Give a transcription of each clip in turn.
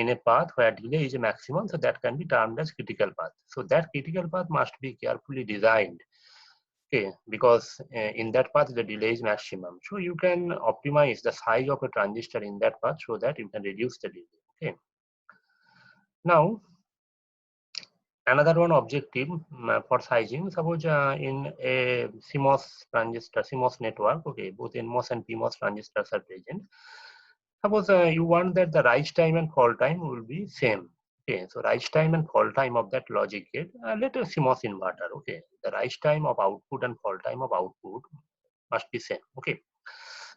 in a path where delay is a maximum, so that can be termed as critical path. So that critical path must be carefully designed, okay, because in that path the delay is maximum. So you can optimize the size of a transistor in that path so that you can reduce the delay. Okay. Now, another one objective for sizing, suppose in a CMOS transistor, CMOS network, okay, both NMOS and PMOS transistors are present. Suppose you want that the rise time and fall time will be same. Okay, so rise time and fall time of that logic gate, let us CMOS inverter. Okay, the rise time of output and fall time of output must be same. Okay,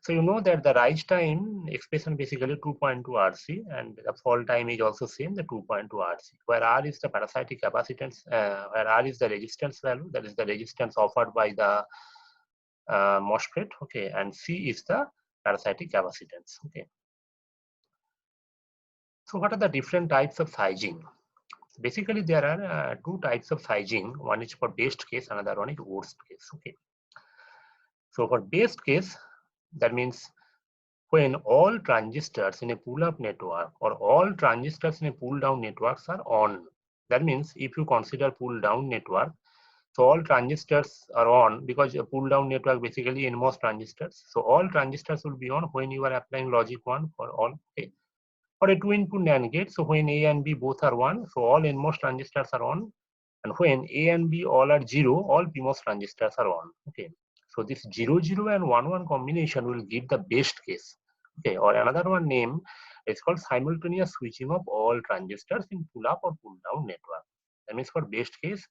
so you know that the rise time expression basically 2.2 RC, and the fall time is also same, the 2.2 RC, where R is the parasitic capacitance, where R is the resistance value, that is the resistance offered by the MOSFET. Okay, and C is the parasitic capacitance. Okay. So what are the different types of sizing? Basically, there are two types of sizing. One is for best case, another one is worst case. Okay. So for best case, that means when all transistors in a pull-up network or all transistors in a pull-down networks are on. That means if you consider pull-down network, so all transistors are on, because a pull-down network basically NMOS transistors. So all transistors will be on when you are applying logic 1 for all. Okay. For a 2-input NAND gate, so when A and B both are 1, so all NMOS transistors are on, and when A and B all are 0, all PMOS transistors are on. Okay, so this 0, 0 and 1, 1 combination will give the best case. Okay, or another one name is called simultaneous switching of all transistors in pull-up or pull-down network. That means for best case,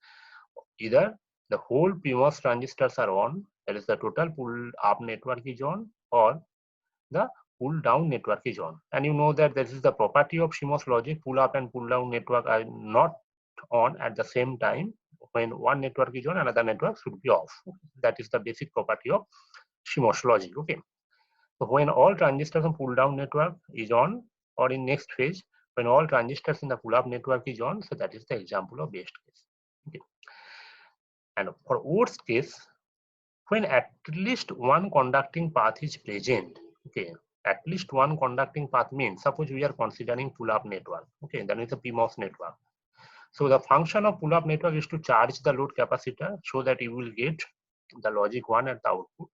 either the whole PMOS transistors are on, that is the total pull-up network is on, or the pull down network is on. And you know that this is the property of CMOS logic, pull up and pull down network are not on at the same time. When one network is on, another network should be off. That is the basic property of CMOS logic. Okay, so when all transistors on pull down network is on, or in next phase when all transistors in the pull up network is on, so that is the example of best case. Okay, and for worst case, when at least one conducting path is present. Okay, at least one conducting path means, suppose we are considering pull-up network. Okay, that is a PMOS network. So the function of pull-up network is to charge the load capacitor so that you will get the logic 1 at the output,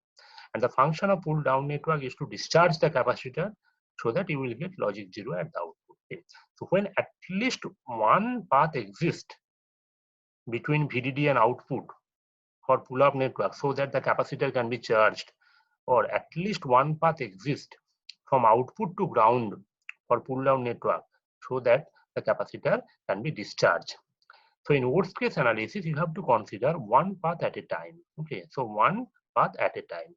and the function of pull-down network is to discharge the capacitor so that you will get logic 0 at the output. Okay. So when at least one path exists between VDD and output for pull-up network so that the capacitor can be charged, or at least one path exists from output to ground for pull-down network so that the capacitor can be discharged. So in worst case analysis, you have to consider one path at a time. Okay, so one path at a time.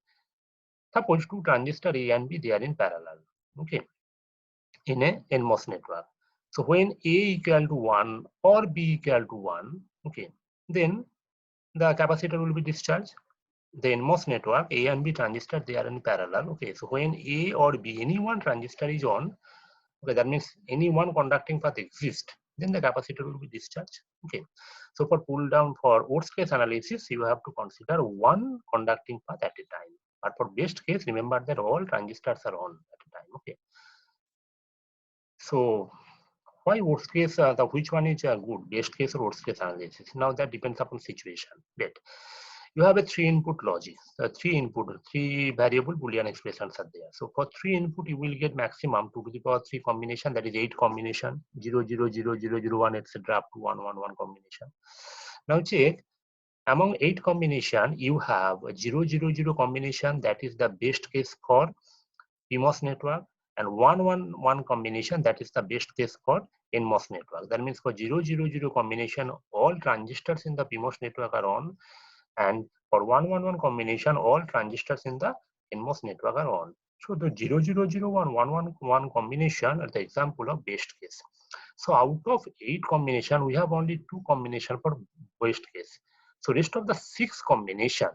Suppose two transistor A and B, they are in parallel. Okay, in a NMOS network. So when A equal to 1 or B equal to 1, okay, then the capacitor will be discharged. The NMOS network, A and B transistor, they are in parallel. Okay, so when A or B, any one transistor is on, okay, that means any one conducting path exists, then the capacitor will be discharged. Okay, so for pull down, for worst case analysis, you have to consider one conducting path at a time. But for best case, remember that all transistors are on at a time. Okay, so why worst case? Which one is good, best case or worst case analysis? Now that depends upon situation. But you have a 3-input logic, 3 variable Boolean expressions are there. So for 3 input, you will get maximum 2 to the power 3 combination, that is 8 combination, 0, 0, 0, 0, 0, 1, etc. up to 1, 1, 1 combination. Now check, among 8 combination, you have a 0, 0, 0 combination, that is the best case for PMOS network, and 1, 1, 1 combination, that is the best case for NMOS network. That means for 0, 0, 0 combination, all transistors in the PMOS network are on, and for 1, 1, 1 combination, all transistors in the NMOS network are on. So the 0, 0, 0, 1, 1, 1, 1 combination are the example of best case. So out of 8 combination, we have only 2 combination for best case. So rest of the 6 combination,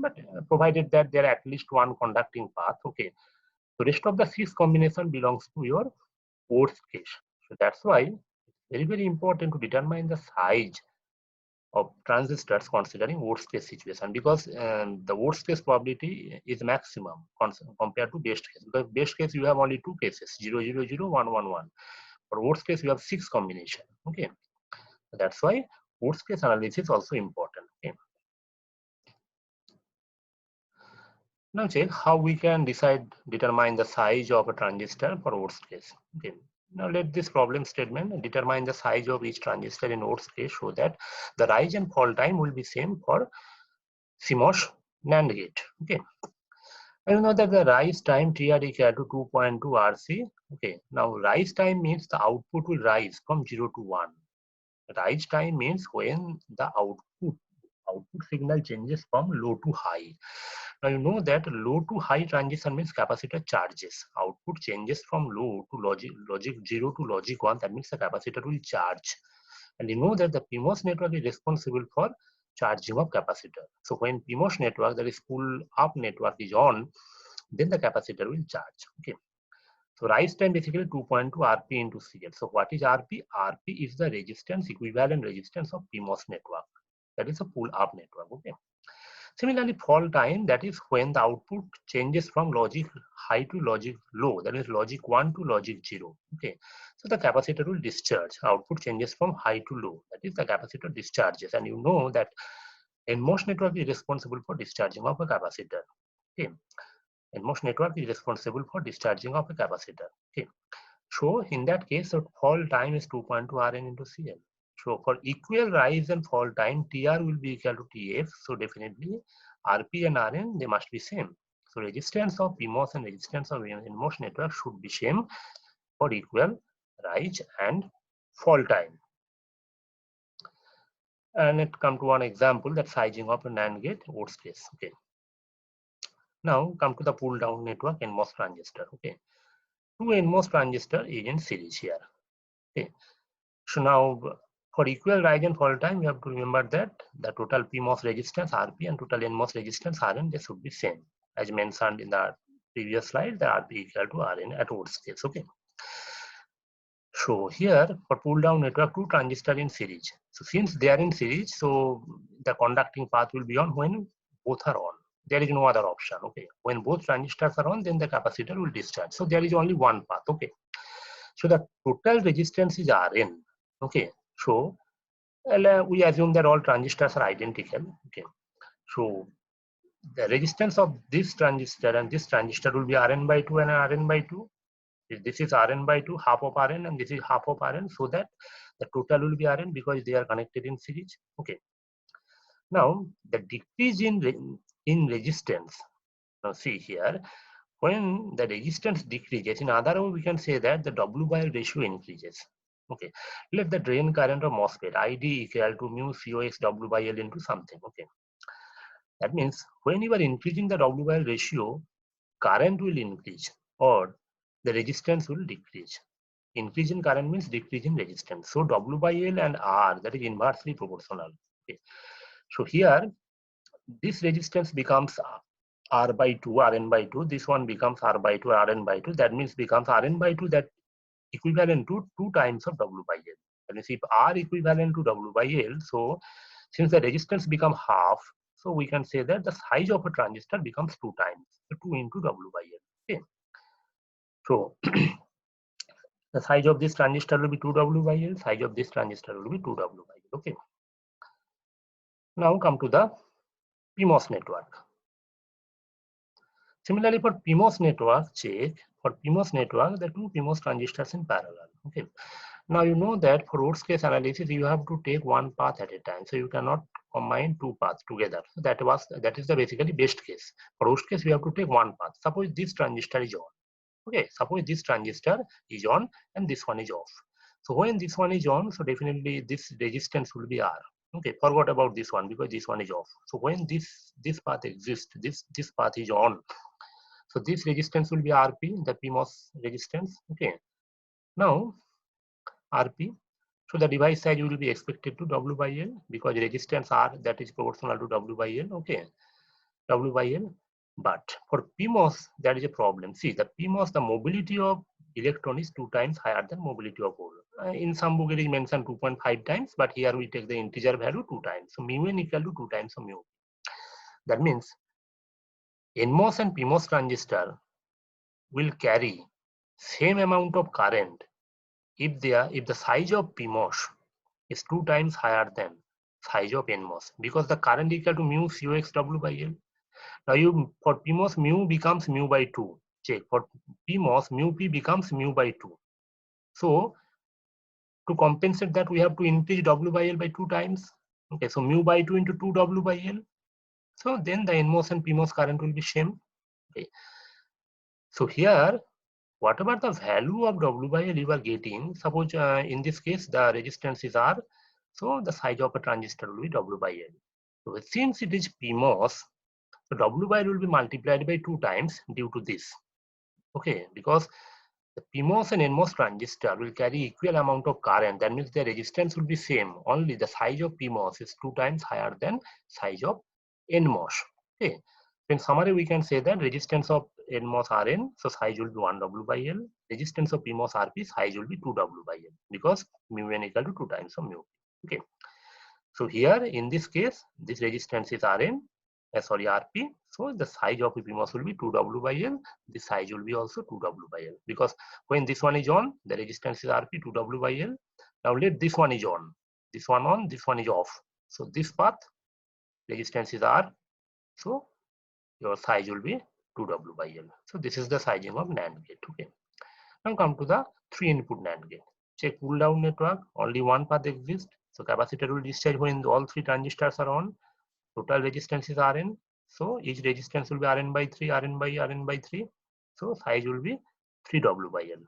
but provided that there are at least one conducting path. Okay, so rest of the 6 combination belongs to your worst case. So that's why it's very, very important to determine the size of transistors considering worst case situation, because the worst case probability is maximum compared to best case, because best case you have only two cases, 0 0 0 1 1 1. For worst case you have 6 combination. Okay, that's why worst case analysis is also important. Okay, now check how we can determine the size of a transistor for worst case. Okay, now let this problem statement determine the size of each transistor in worst case, so that the rise and fall time will be same for CMOS NAND gate. Okay, and you know that the rise time TR equal to 2.2 RC. Okay, now rise time means the output will rise from 0 to 1. Rise time means when the output signal changes from low to high. Now you know that low to high transition means capacitor charges. Output changes from low to logic 0 to logic 1. That means the capacitor will charge. And you know that the PMOS network is responsible for charging of capacitor. So when PMOS network, that is pull up network, is on, then the capacitor will charge. Okay. So rise time basically 2.2 RP into CL. So what is RP? RP is the resistance, equivalent resistance of PMOS network. That is a pull up network. Okay. Similarly, fall time, that is when the output changes from logic high to logic low, that is logic 1 to logic 0. Okay, so the capacitor will discharge. Output changes from high to low, that is the capacitor discharges. And you know that NMOS network is responsible for discharging of a capacitor. Okay, NMOS network is responsible for discharging of a capacitor. Okay, so in that case, the fall time is 2.2 Rn into CL. So for equal rise and fall time, TR will be equal to TF. So definitely RP and Rn, they must be same. So resistance of PMOS and resistance of NMOS network should be same for equal rise and fall time. And let's come to one example, that sizing of a NAND gate worst case. Okay. Now come to the pull down network NMOS transistor. Okay. Two NMOS transistor is in series here. Okay. So now for equal rise and fall time, you have to remember that the total PMOS resistance RP and total NMOS resistance Rn, they should be same. As mentioned in the previous slide, the RP equal to Rn at worst case. Okay. So here for pull down network, two transistor in series. So since they are in series, so the conducting path will be on when both are on. There is no other option. Okay. When both transistors are on, then the capacitor will discharge. So there is only one path. Okay. So the total resistance is Rn. Okay. So we assume that all transistors are identical. Okay. So the resistance of this transistor and this transistor will be Rn by 2 and Rn by 2. This is Rn by 2, half of Rn, and this is half of Rn, so that the total will be Rn because they are connected in series. Okay. Now the decrease in resistance. Now see here, when the resistance decreases, in other words, we can say that the W by L ratio increases. Okay, let the drain current of MOSFET ID equal to mu COX W by L into something. Okay, that means when you are increasing the W by L ratio, current will increase or the resistance will decrease. Increase in current means decrease in resistance. So W by L and R, that is inversely proportional. Okay, so here this resistance becomes R by 2, Rn by 2. This one becomes R by 2, Rn by 2. That means becomes Rn by 2, that equivalent to 2 times of W by L. That means if R equivalent to W by L, so since the resistance become half, so we can say that the size of a transistor becomes 2 times, so 2 into W by L. Okay. So the size of this transistor will be 2W by L, size of this transistor will be 2W by L. Okay. Now come to the PMOS network. Similarly, for PMOS network, check for PMOS network, the two PMOS transistors in parallel. Okay. Now you know that for worst case analysis, you have to take one path at a time. So you cannot combine two paths together. So that is the basically best case. For worst case, we have to take one path. Suppose this transistor is on. Okay. Suppose this transistor is on and this one is off. So when this one is on, so definitely this resistance will be R. Okay. Forgot about this one because this one is off. So when this path exists, this path is on. So this resistance will be RP, the PMOS resistance. Okay. Now RP. So the device size will be expected to W by L because resistance R, that is proportional to W by L. Okay. W by L. But for PMOS, that is a problem. See, the PMOS, the mobility of electron is 2 times higher than mobility of hole. In some book it is mentioned 2.5 times, but here we take the integer value 2 times. So mu n equal to 2 times of mu. That means NMOS and PMOS transistor will carry same amount of current if the size of PMOS is 2 times higher than size of NMOS, because the current equal to mu COX W by L. Now for PMOS mu becomes mu by 2. Check for PMOS mu P becomes mu by 2. So to compensate that, we have to increase W by L by 2 times. Okay, so mu by 2 into 2 W by L. So then the NMOS and PMOS current will be same. Okay. So here, whatever the value of W by L you are getting, suppose in this case the resistance is R, so the size of a transistor will be W by L. So since it is PMOS, so W by L will be multiplied by 2 times due to this. Okay, because the PMOS and NMOS transistor will carry equal amount of current. That means the resistance will be same. Only the size of PMOS is 2 times higher than size of NMOS. Okay. In summary, we can say that resistance of NMOS Rn, so size will be 1 W by L. Resistance of PMOS Rp, size will be 2 W by L, because mu n equal to 2 times of mu. Okay. So here in this case, this resistance is Rn. Sorry, Rp. So the size of PMOS will be 2 W by L. The size will be also 2 W by L, because when this one is on, the resistance is Rp 2 W by L. Now let this one is on, this one is off. So this path resistance is R. So your size will be 2 W by L. So this is the sizing of NAND gate. Okay. Now come to the 3-input NAND gate. Check pull down network. Only one path exists. So capacitor will discharge when all 3 transistors are on. Total resistance is Rn. So each resistance will be Rn by 3, Rn by 3. So size will be 3 W by L.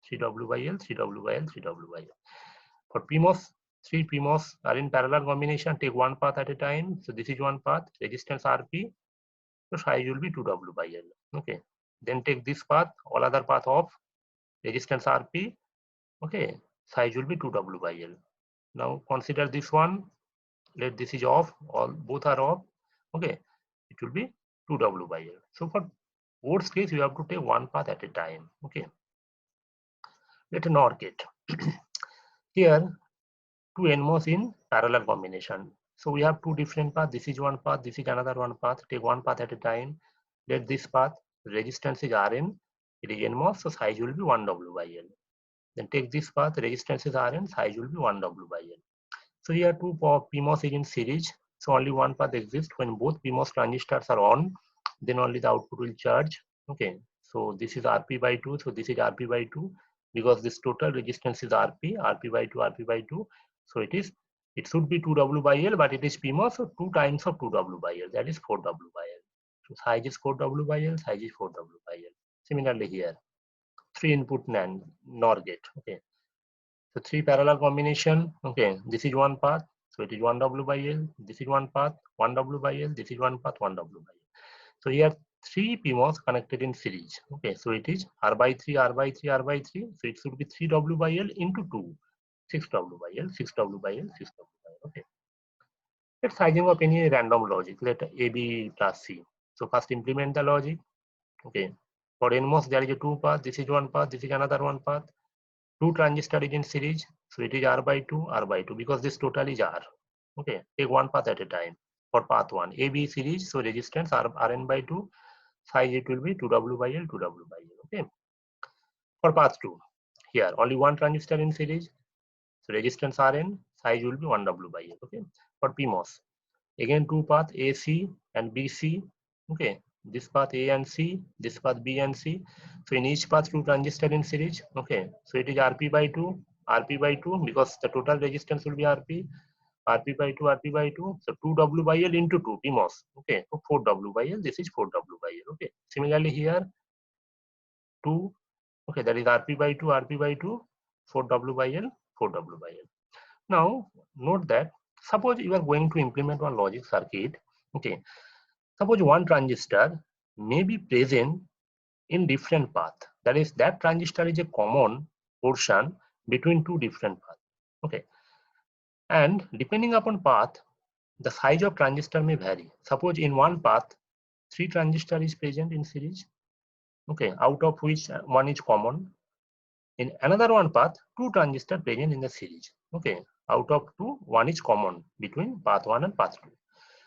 3 W by L, 3 W by L, 3 W by L. For PMOS, 3 PMOS are in parallel combination. Take one path at a time. So this is one path. Resistance Rp. So size will be 2 W by L. Okay. Then take this path. All other path off. Resistance Rp. Okay. Size will be 2 W by L. Now consider this one. Let this is off. All both are off. Okay. It will be 2 W by L. So for worst case, you have to take one path at a time. Okay. Let a NOR gate. Here, two NMOS in parallel combination. So we have two different paths. This is one path. This is another one path. Take one path at a time. Let this path. Resistance is Rn. It is NMOS. So size will be 1 W by L. Then take this path. Resistance is Rn. Size will be 1 W by L. So here two PMOS is in series. So only one path exists. When both PMOS transistors are on, then only the output will charge. Okay. So this is Rp by 2. So this is Rp by 2. Because this total resistance is Rp by 2, Rp by 2. So it should be 2 W by L, but it is PMOS, so 2 times of 2 W by L, that is 4 W by L. So size is 4 W by L, size is 4 W by L. Similarly here, 3-input NAND NOR gate. Okay. So 3 parallel combination. Okay. This is one path. So it is 1 W by L. This is one path, 1 W by L. This is one path, 1 W by L. So here 3 PMOS connected in series. Okay. So it is R by 3, R by 3, R by 3. So it should be 3 W by L into 2. 6 W by L, 6 W by L, 6 W by L. Okay. Let's sizing of any random logic. Let A be plus C. So first implement the logic. Okay. For NMOS, there is a 2 path. This is one path. This is another one path. 2 transistor is in series. So it is R by 2, R by 2, because this total is R. Okay. Take one path at a time. For path 1, A, B series. So resistance Rn by 2. Size it will be 2 W by L, 2 W by L. Okay. For path 2, here only one transistor in series. So resistance Rn, size will be 1 W by L. Okay. For PMOS, again two path AC and BC. Okay. This path A and C, this path B and C. So in each path 2 transistor in series. Okay. So it is Rp by 2, Rp by 2, because the total resistance will be Rp. Rp by 2, Rp by 2. So 2 W by L into 2 PMOS. Okay. So 4 W by L. This is 4 W by L. Okay. Similarly here 2. Okay. That is Rp by 2, Rp by 2. 4 W by L, 4 W by L. Now note that suppose you are going to implement one logic circuit. Okay. Suppose one transistor may be present in different path. That is, that transistor is a common portion between two different paths. Okay. And depending upon path, the size of transistor may vary. Suppose in one path, 3 transistor is present in series. Okay. Out of which one is common. In another one path, 2 transistors present in the series. Okay, out of 2, 1 is common between path 1 and path 2.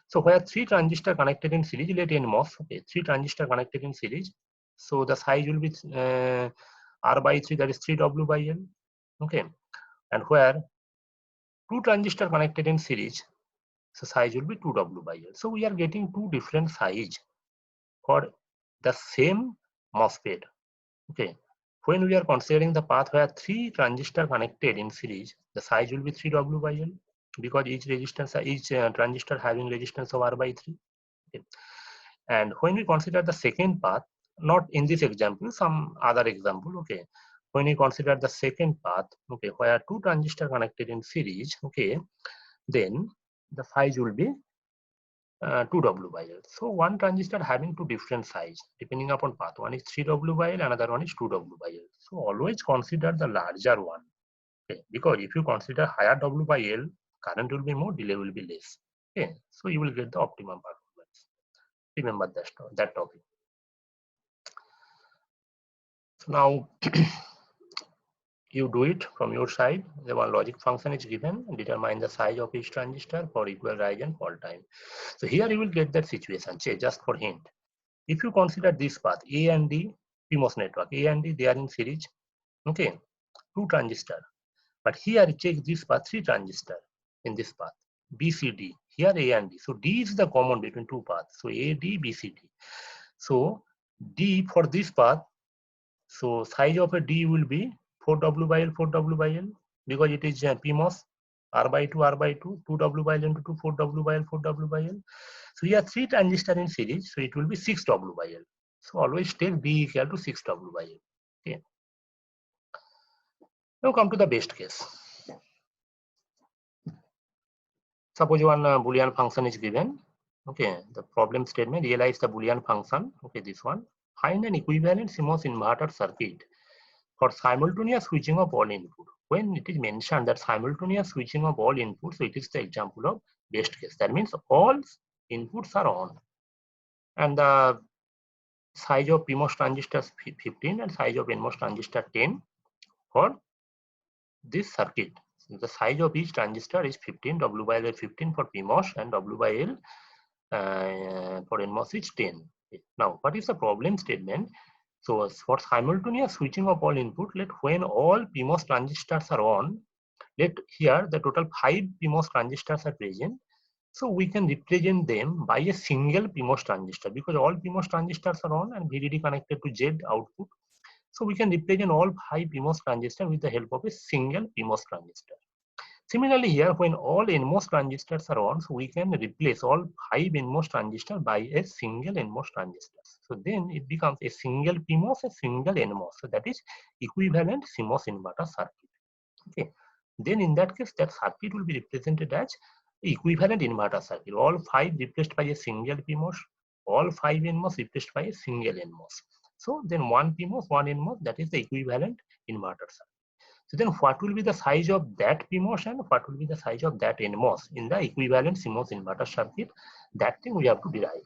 So where 3 transistors connected in series, let NMOS. Okay, 3 transistors connected in series. So the size will be R by 3, that is 3W by L. Okay, and where 2 transistors connected in series, so size will be 2W by L. So we are getting 2 different size for the same MOSFET. Okay, when we are considering the path where 3 transistors connected in series, the size will be 3W by L, because each resistance, each transistor having resistance of R by 3. Okay. And when we consider the second path, not in this example, some other example, okay, when we consider the second path, okay, where 2 transistors connected in series, okay, then the size will be 2W by L. So one transistor having 2 different size depending upon path. One is 3W by L, another one is 2W by L. So always consider the larger one. Okay, because if you consider higher W by L, current will be more, delay will be less. Okay, so you will get the optimum performance. Remember that topic. So now you do it from your side. The one logic function is given, determine the size of each transistor for equal rise and fall time. So here you will get that situation. Say, just for hint, if you consider this path A and D, PMOS network, A and D, they are in series. Okay, 2 transistor. But here check this path, 3 transistor in this path, B, C, D. Here A and D. So D is the common between 2 paths. So A, D, B, C, D. So D for this path, so size of a D will be 4W by L, 4W by L, because it is PMOS, R by 2, R by 2, 2W by L into 2, 4W by L, 4W by L. So here 3 transistor in series, so it will be 6W by L. So always take D equal to 6W by L. Okay. Now come to the best case. Suppose one Boolean function is given. Okay, the problem statement, realize the Boolean function. Okay, this one. Find an equivalent CMOS inverter circuit for simultaneous switching of all input. When it is mentioned that simultaneous switching of all inputs, so it is the example of best case. That means all inputs are on, and the size of PMOS transistor 15 and size of NMOS transistor 10 for this circuit. So the size of each transistor is 15, W by L is 15 for PMOS and W by L for NMOS is 10. Now, what is the problem statement? So for simultaneous switching of all input, let when all PMOS transistors are on, let here the total 5 PMOS transistors are present. So we can represent them by a single PMOS transistor, because all PMOS transistors are on and VDD connected to Z output. So we can represent all 5 PMOS transistors with the help of a single PMOS transistor. Similarly here, when all NMOS transistors are on, so we can replace all 5 NMOS transistors by a single NMOS transistor. So then it becomes a single PMOS, a single NMOS. So that is equivalent CMOS inverter circuit. Okay. Then in that case, that circuit will be represented as equivalent inverter circuit. All 5 replaced by a single PMOS, all 5 NMOS replaced by a single NMOS. So then 1 PMOS, 1 NMOS, that is the equivalent inverter circuit. So then what will be the size of that PMOS and what will be the size of that NMOS in the equivalent CMOS inverter circuit? That thing we have to derive.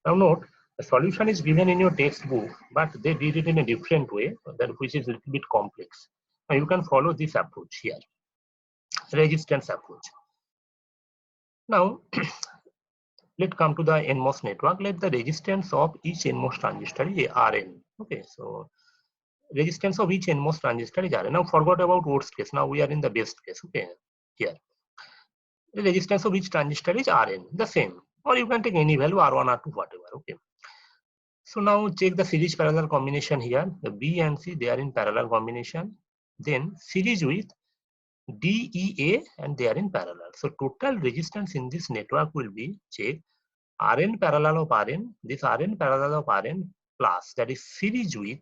Now note, the solution is given in your textbook, but they did it in a different way, that which is a little bit complex. Now you can follow this approach here, resistance approach. Now let's come to the NMOS network. Let the resistance of each NMOS transistor is Rn. Okay, so resistance of each NMOS transistor is Rn. Now forgot about worst case. Now we are in the best case. Okay, here the resistance of each transistor is Rn, the same, or you can take any value R1, R2, whatever. Okay. So now check the series parallel combination here. The B and C, they are in parallel combination. Then series with DEA and they are in parallel. So total resistance in this network will be, check, Rn parallel of Rn, this Rn parallel of Rn plus, that is series with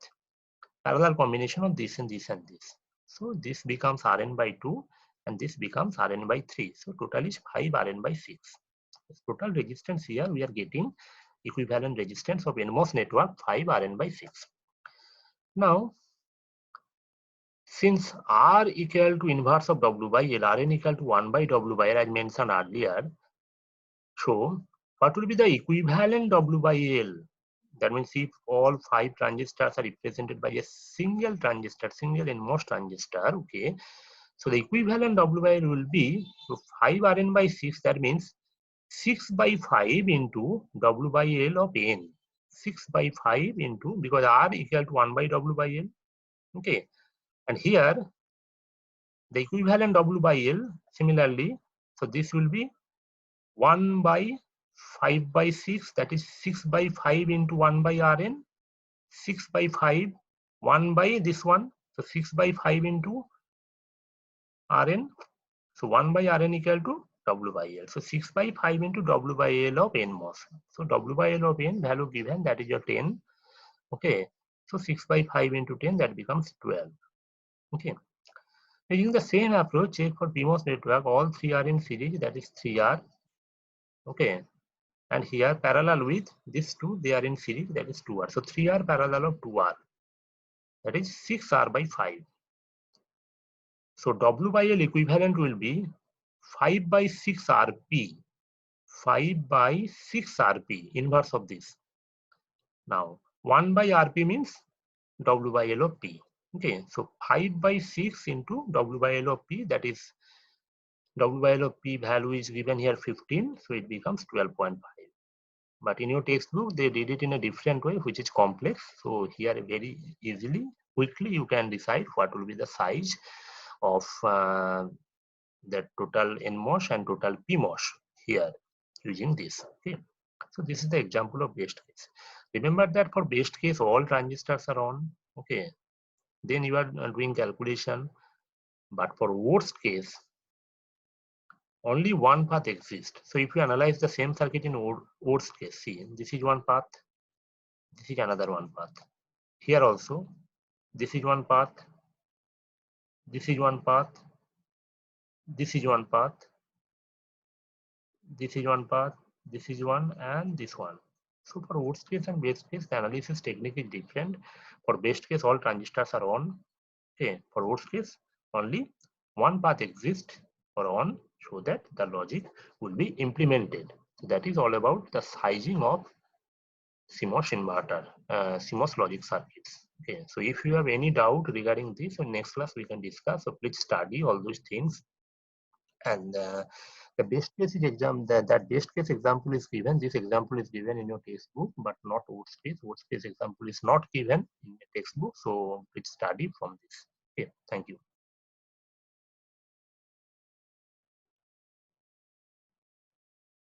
parallel combination of this and this and this. So this becomes Rn by 2 and this becomes Rn by 3. So total is 5 Rn by 6. Total resistance here we are getting equivalent resistance of NMOS network 5 Rn by 6. Now since R equal to inverse of W by L, Rn equal to 1 by W by L as mentioned earlier, so what will be the equivalent W by L? That means if all 5 transistors are represented by a single transistor, single NMOS transistor, okay, so the equivalent W by L will be, so 5 Rn by 6, that means 6 by 5 into W by L of N. 6 by 5 into, because R equal to 1 by W by L, okay, and here the equivalent W by L similarly, so this will be 1 by 5 by 6, that is 6 by 5 into 1 by Rn, 6 by 5, 1 by this one, so 6 by 5 into Rn, so 1 by Rn equal to W by L. So 6 by 5 into W by L of NMOS. So W by L of N value given, that is your 10. Okay. So 6 by 5 into 10, that becomes 12. Okay. Using the same approach, check for PMOS network, all 3 are in series, that is 3R. Okay. And here parallel with this 2, they are in series, that is 2R. So 3R parallel of 2R, that is 6R by 5. So W by L equivalent will be 5 by 6 RP. 5 by 6 RP, inverse of this. Now 1 by RP means W by L of P. Okay, so 5 by 6 into W by L of P, that is W by L of P value is given here 15, so it becomes 12.5. But in your textbook, they did it in a different way, which is complex. So here very easily, quickly you can decide what will be the size of the total NMOS and total PMOS here using this. Okay. So this is the example of best case. Remember that for best case, all transistors are on. Okay. Then you are doing calculation. But for worst case, only one path exists. So if you analyze the same circuit in worst case, see, this is one path. This is another one path. Here also, this is one path. This is one path. This is one path. This is one path. This is one, and this one. So for worst case and best case, the analysis technique is different. For best case, all transistors are on. Okay. For worst case, only one path exists or on, so that the logic will be implemented. So that is all about the sizing of CMOS inverter, CMOS logic circuits. Okay. So if you have any doubt regarding this, in next class we can discuss. So please study all those things. And the best case is that best case example is given. This example is given in your textbook, but not worst case. Worst case example is not given in the textbook. So please study from this. Okay, thank you.